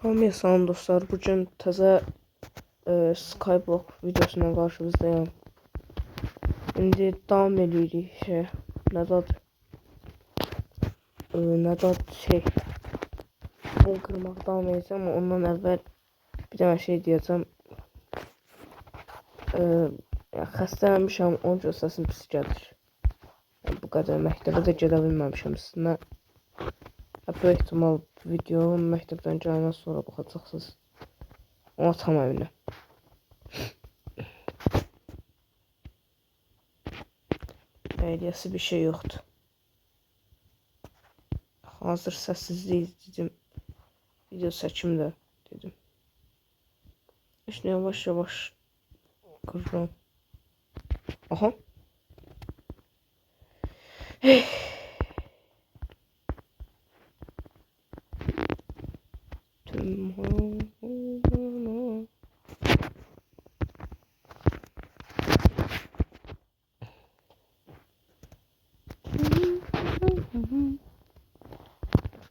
Hamıya salam dostlar. Bugün təzə Skyblock videosuna qarşınızdayım. İndi davam edirik bol qırmaq davam edəcəm. Ondan əvvəl bir dənə şey deyəcəm. Xəstələnmişəm, onun üçün səsim pis gəlir. Bu qədər məktəbə də gedə bilməmişəm sizinlə. Böyük ihtimal video məktəbdən gələndən sonra baxacaqsınız. Ona tam əminəm. Eləyəsi bir şey yoxdur. Hazır səssizlik dedim. Video çəkim də dedim. İşte yavaş yavaş qırıram. Aha.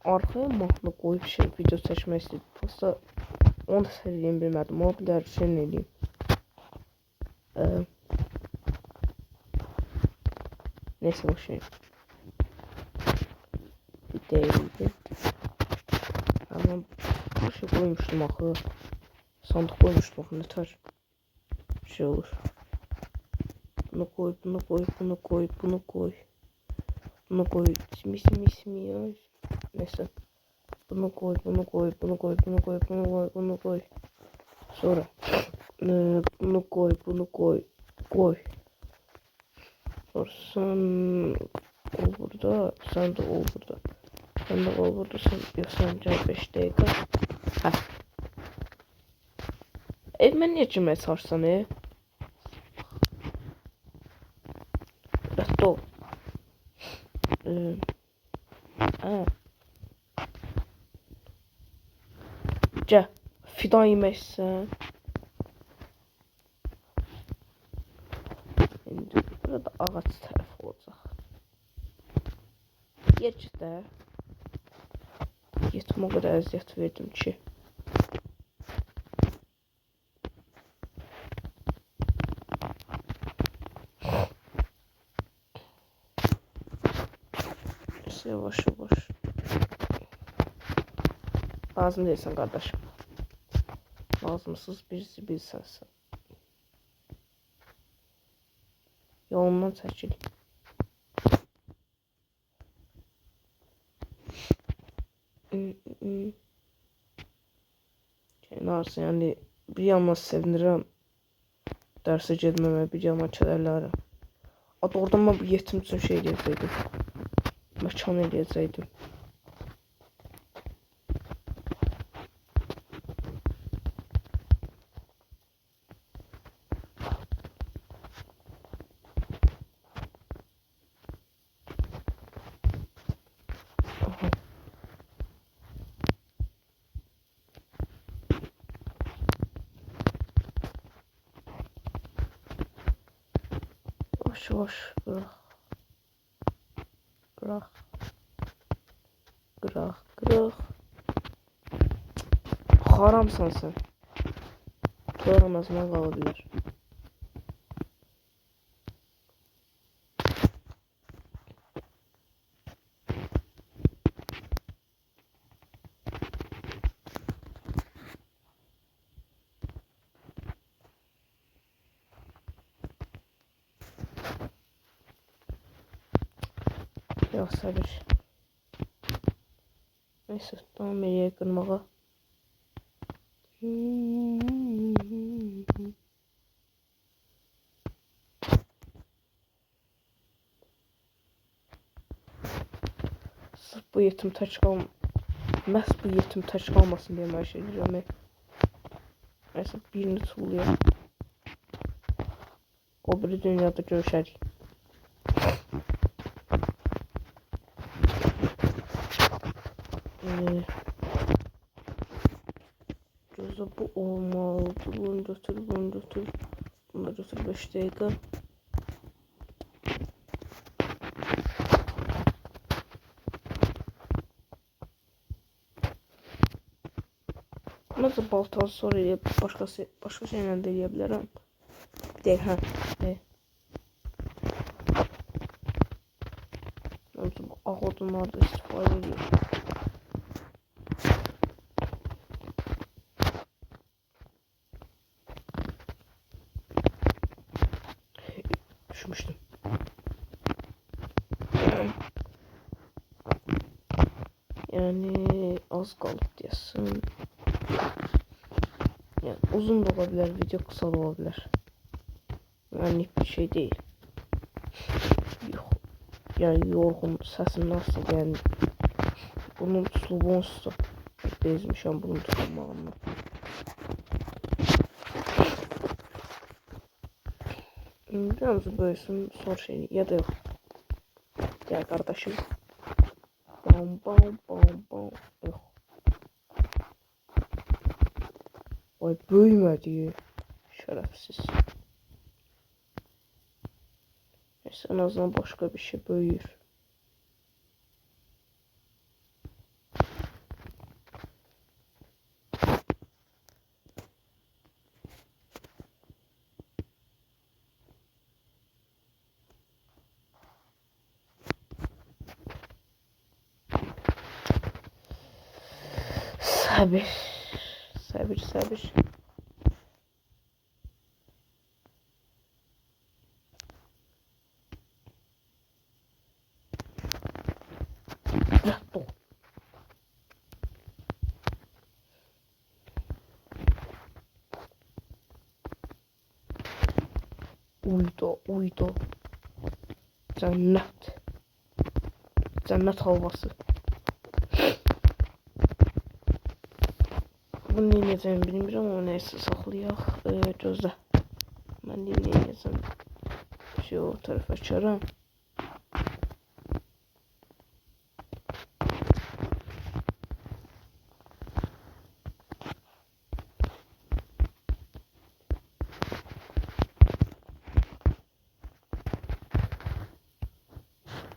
Arkaya mahnı koyup video seçmek istedim. Prosta onu da söyleyeyim bilmedim. O bir şey ne diyeyim. Neyse bu şey. Bir değildi. Ama bir şey koymuştum aklı. Sandık koymuştum aklı. Yeter. Bir şey olur. Bunu koy, bunu koy, bunu koy, bunu koy. Bunu koy. İsmi ya. Neyse. Bunu koy, bunu koy, bunu koy, bunu koy, bunu koy, bunu koy. Sonra bunu koy, bunu koy, koy. Sonra sen ol burada, sen de ol burada. Sen de ol burada, sen gel 5 dakika. Hə. Mən niyə girməyə çalışsan, Rədd ol. Gəl, fidan yeməksən. İndi burada ağac tərəf olacaq. Geç də. Yetim o qədər əziyyət verdim ki. Yavaş yavaş. Lazım değilsən qardaşım. Lazımsız birisi bilsənsən. Yolundan çəkil. Kenarsı yani bir yandan sevinirəm. Dərsə getməmə, bir yandan kədərlərəm. Adı oradan mən bu yetim üçün şey eləyəcəkdim. Məkan eləyəcəkdim. Yavaş yavaş bırak. Bırak. Bırak. Bırak. Haramsan sen. Doğru ne zaman kalabilir? Yok sabır. Neyse tamam nereye kırmağa. Sırf bu yetim məhz bu yetim taç qalmasın diye mən şey deyirəm. Neyse birini tuğluyor. O biri dünyada görüşərik. Gözde bu olmalı. Bunu götür, bunu götür. Bunu da götür 5 dakika. Nasıl baltalı sonra başka şeyler de eləyə Bir de ha. Nasıl ağ odunlarda istifadə ediyor. Düşmüştüm. Yani az kaldı diyorsun. Yani uzun da olabilir, video kısa da olabilir. Yani bir şey değil. Yok. Yani yorgun, sesim nasıl yani. Bunun üslubu onsuz. Bezmişəm bunun tutulmağından. Biraz böylesün son şeyini ya da yok. Gel kardeşim. Bam bam bam bam. Yok. Vay büyümedi. Şerefsiz. Neyse en azından başka bir şey büyür. Sabır. Sabır sabır. Dur. Uydu. Cennet. Cennet havası. Bunu dinleyeceğimi bilmiyorum ama neyse saklayaq. Gözlə. Mən dinleyeceğim. O tarafa açarım.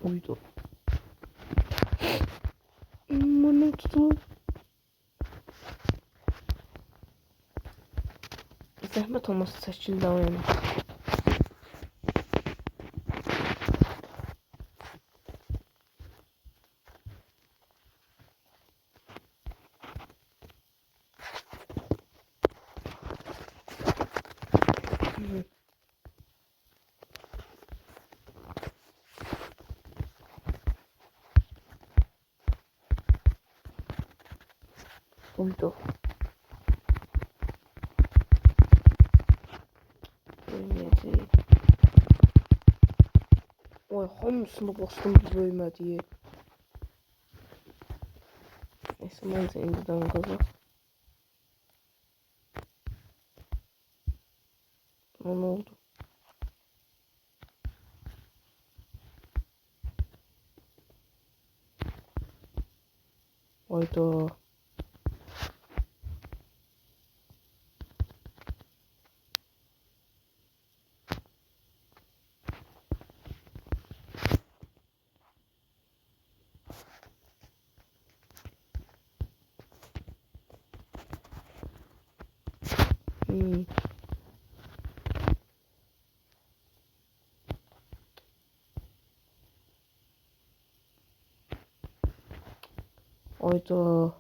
Uydu. Bana tutulur. Zəhmət olmasa çəkildə oynayın. Uydu. Oynayacağım. Oy hamısını bastım böyümedi. Neyse neyse indidən qazaq. Ne oldu? Hayda. Hayda.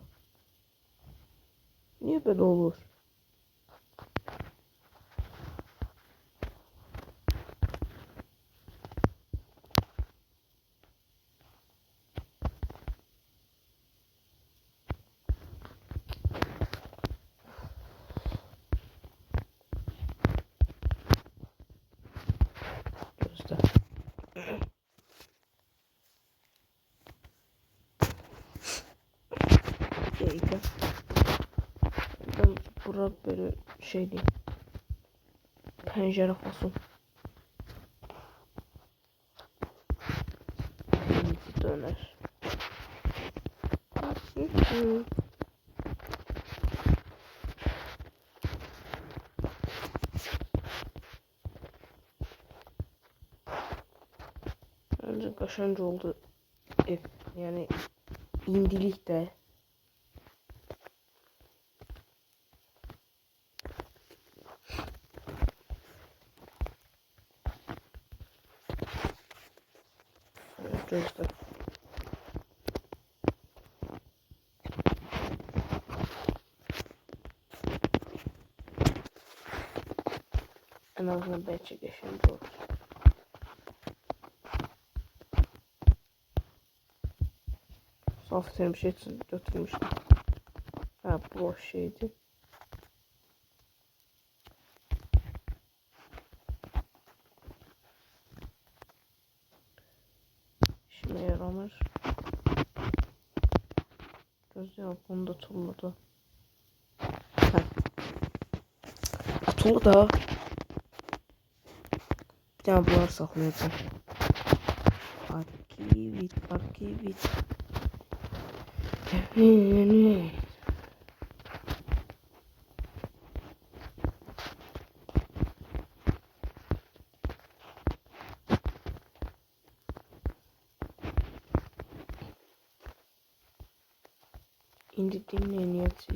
Niye böyle olur? Gözde. Geydi. Ben bura böyle şey diyeyim. Pencere fason. Döner. Bence kaşancı oldu ev. Yani indilik de. gözlə. En azından bəlkə qəşəng olur. Saf bir şey için götürmüştüm. Ha, boş şeydi. İşime yaramır. Gözlüğüm bunu da tulladı. Ha. Tulladı da. Bir tane bunlar saklayacağım. Arkivit. İndi dinleniyoruz.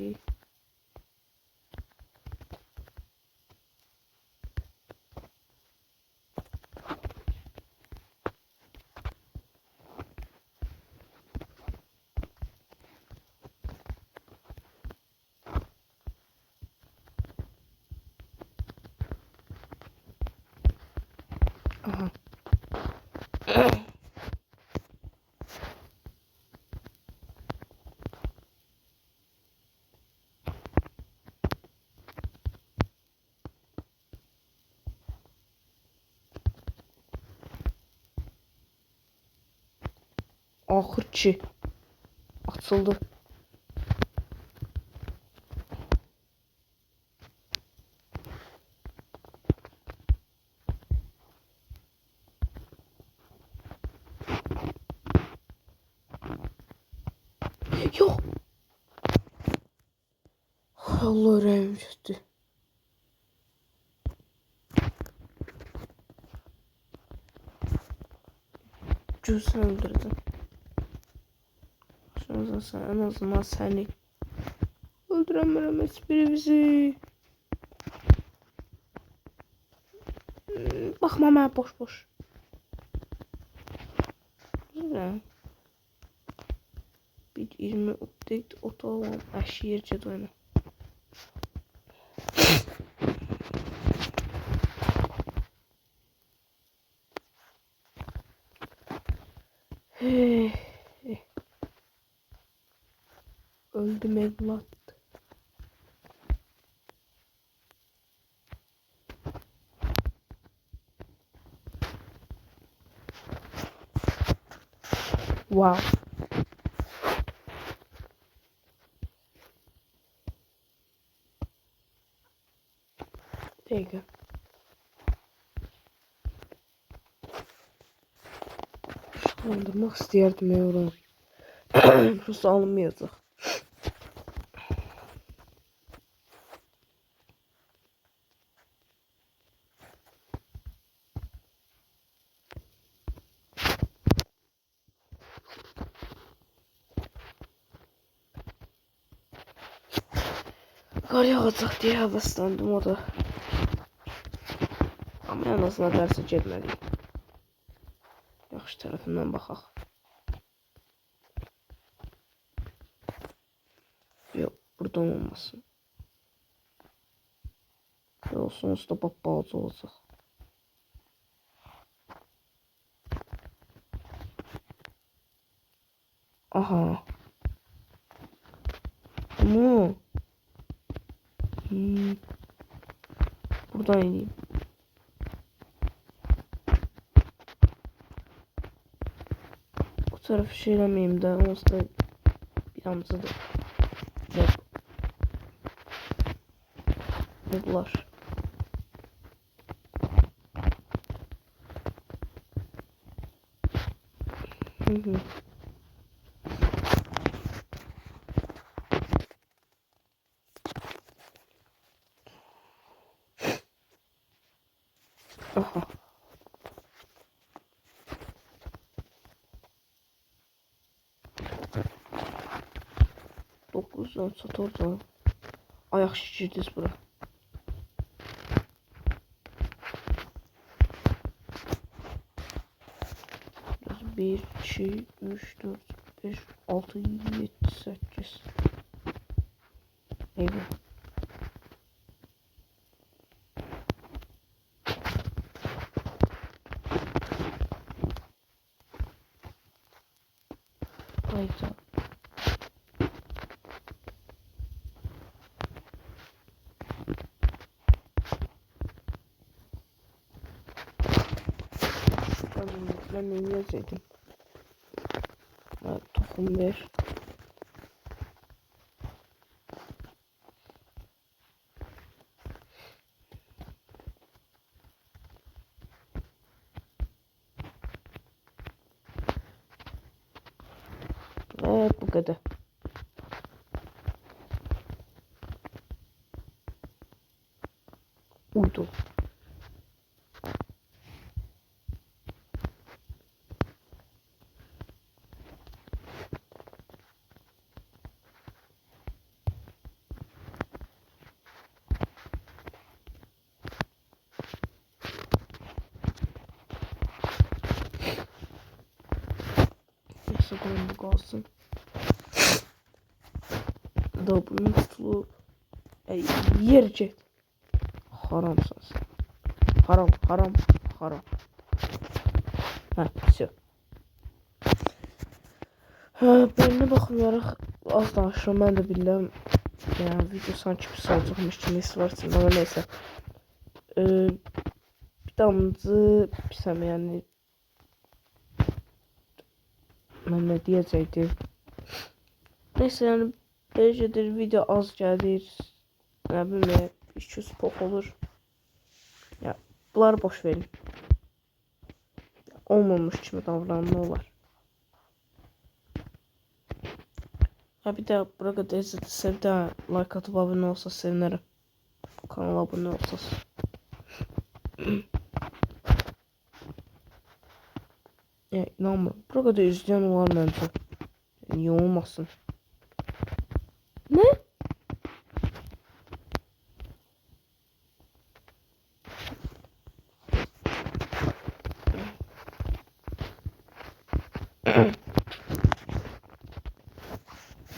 Aha. Ahırçı. Atıldı. Yok. Allah rahmet eylesin. Cüzdanı öldürdün. Sen en azından seni öldüremem espri bizi. Bakma ben boş. Güzel. Bir 20 update otolam aşırı cedvene. Öldüm evlat. Wow. Peki. Şıklandırmak istiyordum evlat. Burası alınmayacak. Kar yağacaq diye havaslandım o da. Ama en azından dərsə getməliyim. Yaxşı tərəfindən baxaq. Yox, buradan olmasın. Olsun, usta balaca olacaq. Aha. Bunu. Buradan ineyim. O tarafı şeylemeyeyim de olsa da bir yancıdır. Yok. Moblar. Aha. Dokuzdan sat orada. Ayak şişirdiz bura. 1, 2, 3, 4, 5, 6, 7, 8. Eyvah. Hayda. Ben ne yazaydım? Tohum ver. Ve bu kadar. Uydu. Neyse koyun bu kalsın. Da bunun tutulu yiyecek. Haramsın sen. Haram, haram, haram. Ha, все. Ben ne bakmıyorum. Az danışıyorum, ben de bilmem. Yani video sanki bir salacakmış kimi varsın ama neyse. Bir damızı pisem yani. Ben ne diyecektim. Neyse yani derecedir video az gelir. Ne bileyim 300 pop olur. Ya bunları boş verin. Olmamış kimi davranmalar. Ha bir de burada da izlediyse bir daha like atıp abone olsa sevinirim. Kanala abone olsas. Ya inanmıyorum. Burada da izleyen var bence. Yani olmasın. Ne?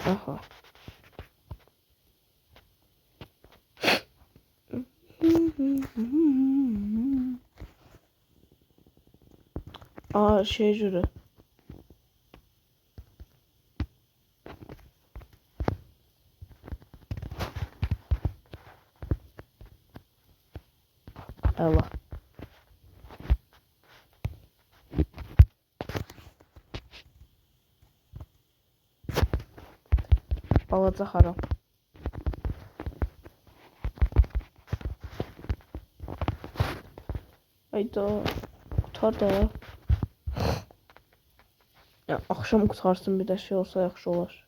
Aha. Aa şey jüri. Allah. Balaca haram. Hayda. Kurtar da ya. Ya akşam kurtarsın bir de şey olsa yaxşı olar.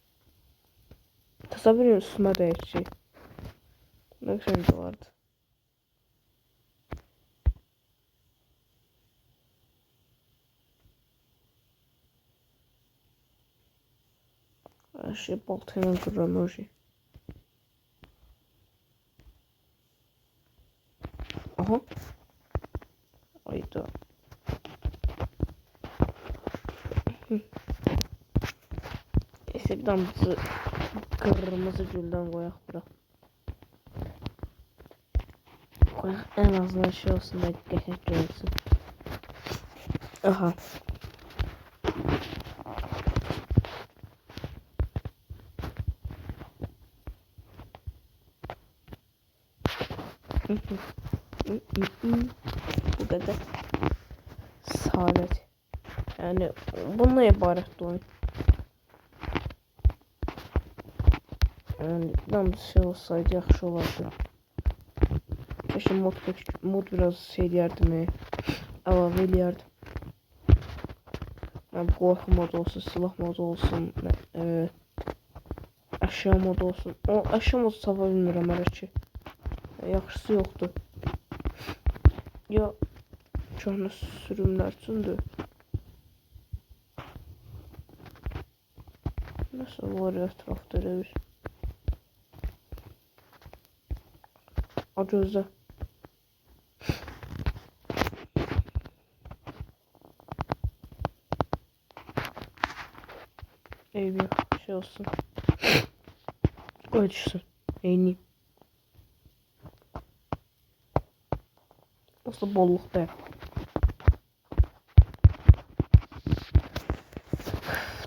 Təsəvvür üstüme dəyir şey. Ne güzel vardı. Her şey baltayla kırıyorum o şey. Aha. Hayda. Neyse bir damızı kırmızı gülden koyak bura. Koyak en azından şey olsun da geçek görünsün. Aha. Bu kadar. Saadet. Yani bununla ibaret oyun. Yani bir şey olsaydı yaxşı olardı. Keşke mod biraz şey diyerdim. Əlavə eləyərdim. Yani korku modu olsun, silah modu olsun, əşya modu olsun. O əşya modu tapa bilmirəm hələ ki. Yaxşısı yoxdur. Ya köhnə sürümlər üçündür. Nəsə var ya ətrafda elə bir. A gözlə. olsun. Koy düşsün. Eyniyim. Nasıl bolluk be.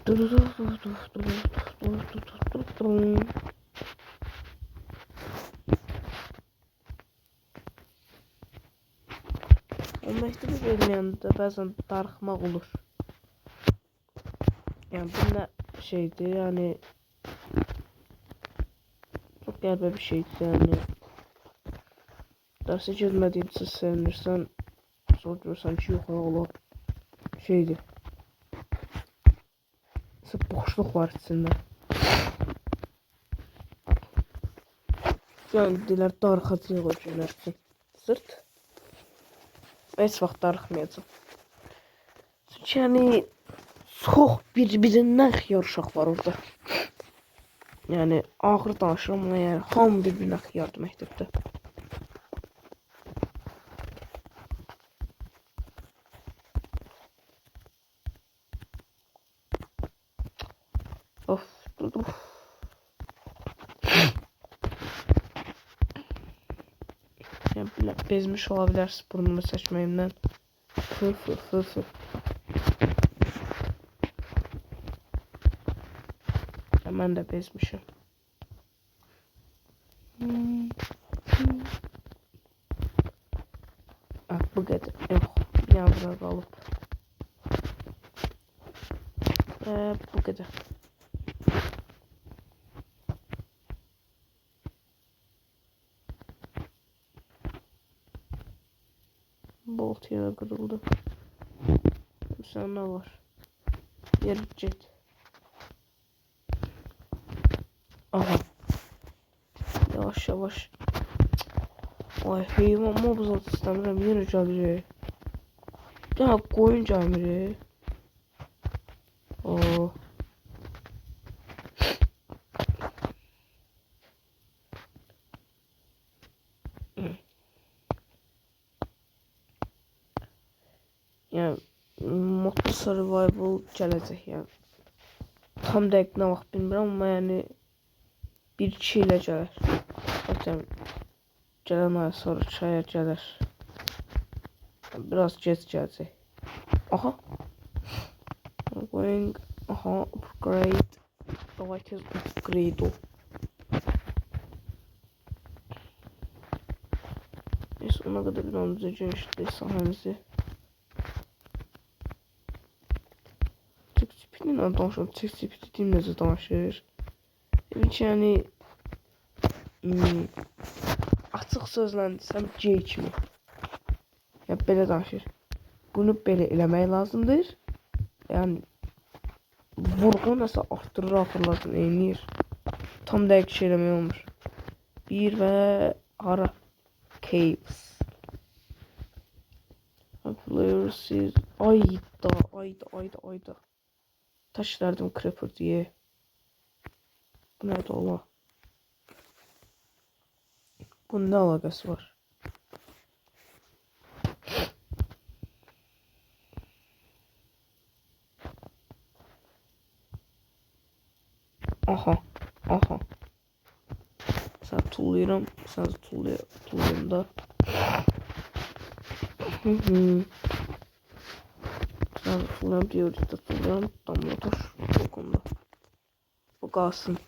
O məktubu verməyəndə bəzən darıxmaq olur. Yani bu ne şeydi yani çok qəribə bir şeydi yani. Derse girmediğin için sevinirsən, sonra görürsən ki yox ola şeydi. Boşluq var içində. Yani dilər darıxacaq o günlər üçün. Sırt. Heç vaxt darıxmayacaq. Çünki yəni çox bir-birindən xiyar uşaq var orada. Yəni ağır danışıram ama yəni hamı bir-birinə xiyardı məktəbdə. Of. Yani bezmiş olabilir burnumu seçmeyimden. Fı. Ben de bezmişim. Bu kadar. Yok. Bir an biraz alıp. Bu kadar. Bolt yine kırıldı. Mesela ne var? Yer jet. Aha. Yavaş. Ay heyvan mobuz istemiyorum. Yine çalıyor. Ya koyun camiri. Oo. Yani Mutlu Survival gələcək yəni. Tam dəqiq nə vaxt bilmirəm amma yəni 1-2 ilə gələr. Zaten gələn ay sonra 2 aya gələr. Biraz gec gələcək. Aha. Going. Aha upgrade. Давайте upgrade. Neyse ona kadar bir an düzgün işte sahnemizi. Tipinlə danışıram. Tip dediyim necə danışır. Ki yəni açıq sözlə desəm gay kimi. Ya belə danışır. Bunu belə eləmək lazımdır. Yəni vurğu nəsə artdırır axırlardan eləyir. Tam dəqiq şey eləmək olmur. Bir və hara caves. Players is ayda. Taş verdim creeper diye. Bu nerede ola? Bunun ne alakası var? Aha. Sen tulluyorum. Sen tulluyorum da. Sen tulluyorum diyor işte tulluyorum. Damla taş yok onda. Bu kalsın.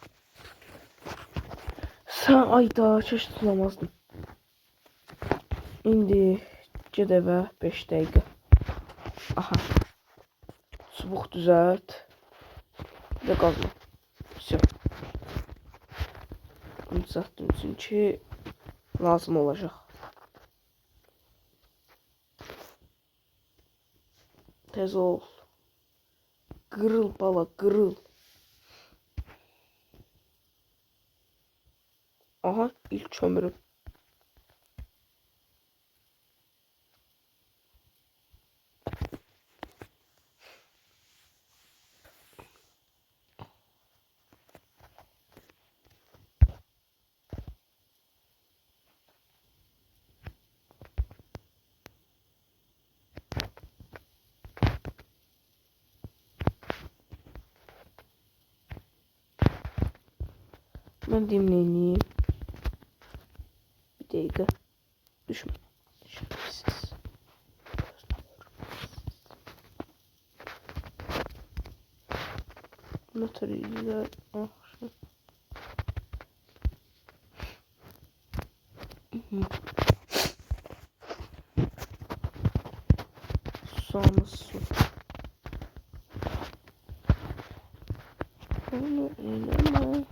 Sen ayda çeşit tulamazdın. İndi gedəvə 5 dəqiqə. Aha. Çubuq düzəlt. Və qazma. Все. Bunu düzəltdim çünki lazım olacaq. Tez ol. Qırıl bala, qırıl. Aha, ilk kömürüm. Ben diyeyim neyini. Bir dakika. Düşme. Şerefsiz. Notarıyla. Ah. Sonra su. Onu eyleme.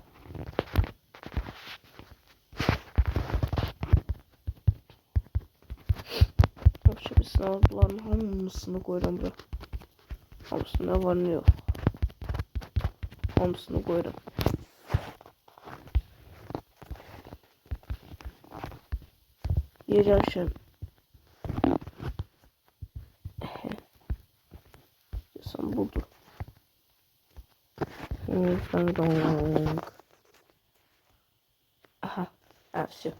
Şimdi sınavların hamısını koyuram bura. Hamısında var ne yok. Hamısını koyuram. Yerleşen. Sen budur. Aha. Ha, все.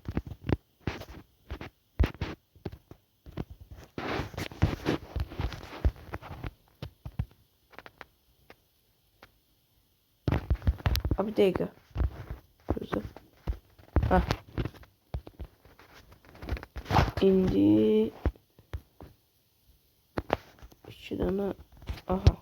Abi bir dakika. Güzel. Ha. İndi. İki tane. Aha.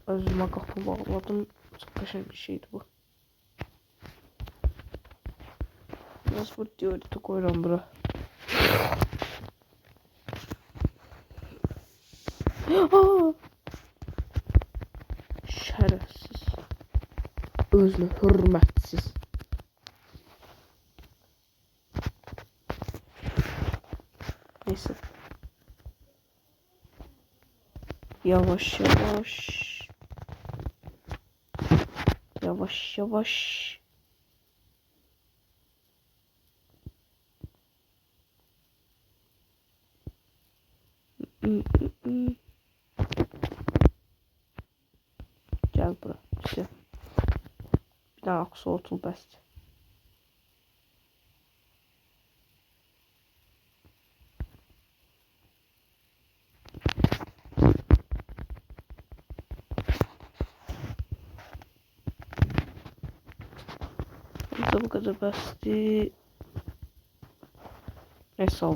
Özüme kapı bağladım. Çok kaşın bir şeydi bu. Nasıl bu diyor da koyuram bura. Şerefsiz. Özünü hürmetsiz. Neyse. Yavaş yavaş. Yavaş yavaş. Gel bura. İşte. Bir daha aksoğutul best. Bu kadar besti. Neyse